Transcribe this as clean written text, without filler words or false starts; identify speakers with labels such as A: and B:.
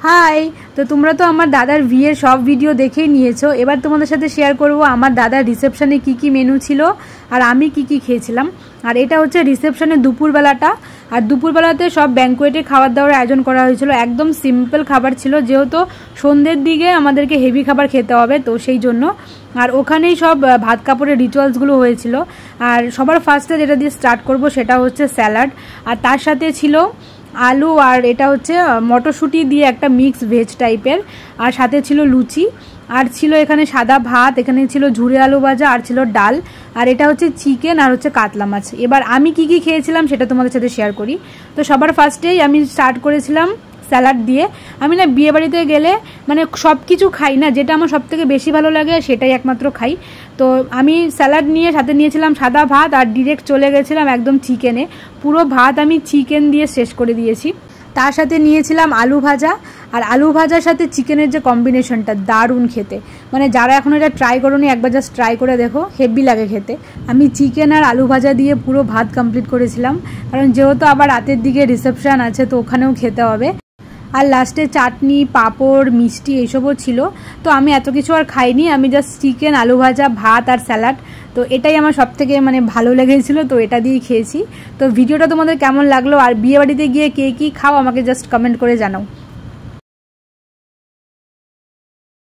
A: High, তো তোমরা তো আমার দাদার বিয়ের সব ভিডিও দেখেই নিয়েছো। এবার তোমাদের সাথে শেয়ার করব আমার দাদার রিসেপশনে কি কি মেনু ছিল আর আমি কি কি খেয়েছিলাম। আর এটা হচ্ছে রিসেপশনের দুপুরবেলাটা। আর দুপুরবেলাতে সব ব্যাঙ্কোয়েটে খাবার দাবার আয়োজন করা হয়েছিল। একদম সিম্পল খাবার ছিল, যেহেতু সন্ধ্যের দিকে আমাদেরকে হেভি খাবার খেতে হবে, তো সেই জন্য। আর ওখানেই সব ভাত কাপড়ের রিচুয়ালসগুলো হয়েছিল। আর সবার ফার্স্টে যেটা দিয়ে স্টার্ট করব সেটা হচ্ছে স্যালাড, আর তার সাথে ছিল আলু, আর এটা হচ্ছে মটরশুঁটি দিয়ে একটা মিক্স ভেজ টাইপের, আর সাথে ছিল লুচি, আর ছিল এখানে সাদা ভাত, এখানে ছিল ঝুরে আলু ভাজা, আর ছিল ডাল, আর এটা হচ্ছে চিকেন, আর হচ্ছে কাতলা মাছ। এবার আমি কি কি খেয়েছিলাম সেটা তোমাদের সাথে শেয়ার করি। তো সবার ফার্স্টেই আমি স্টার্ট করেছিলাম স্যালাড দিয়ে। আমি না বিয়ে বাড়িতে গেলে মানে সব কিছু খাই না, যেটা আমার সব থেকে বেশি ভালো লাগে সেটাই একমাত্র খাই। তো আমি স্যালাড নিয়ে সাথে নিয়েছিলাম সাদা ভাত, আর ডিরেক্ট চলে গেছিলাম একদম চিকেনে। পুরো ভাত আমি চিকেন দিয়ে শেষ করে দিয়েছি। তার সাথে নিয়েছিলাম আলু ভাজা, আর আলু ভাজার সাথে চিকেনের যে কম্বিনেশনটা দারুণ খেতে, মানে যারা এখন এটা ট্রাই করোনি একবার জাস্ট ট্রাই করে দেখো, হেভি লাগে খেতে। আমি চিকেন আর আলু ভাজা দিয়ে পুরো ভাত কমপ্লিট করেছিলাম, কারণ যেহেতু আবার রাতের দিকে রিসেপশন আছে তো ওখানেও খেতে হবে। আর লাস্টে চাটনি, পাঁপড়, মিষ্টি এইসবও ছিল। তো আমি এত কিছু আর খাইনি, আমি জাস্ট চিকেন, আলু ভাজা, ভাত আর স্যালাড, তো এটাই আমার সব থেকে মানে ভালো লেগেছিলো, তো এটা দিয়েই খেয়েছি। তো ভিডিওটা তোমাদের কেমন লাগলো, আর বিয়ে বাড়িতে গিয়ে কে কী খাও আমাকে জাস্ট কমেন্ট করে জানাও।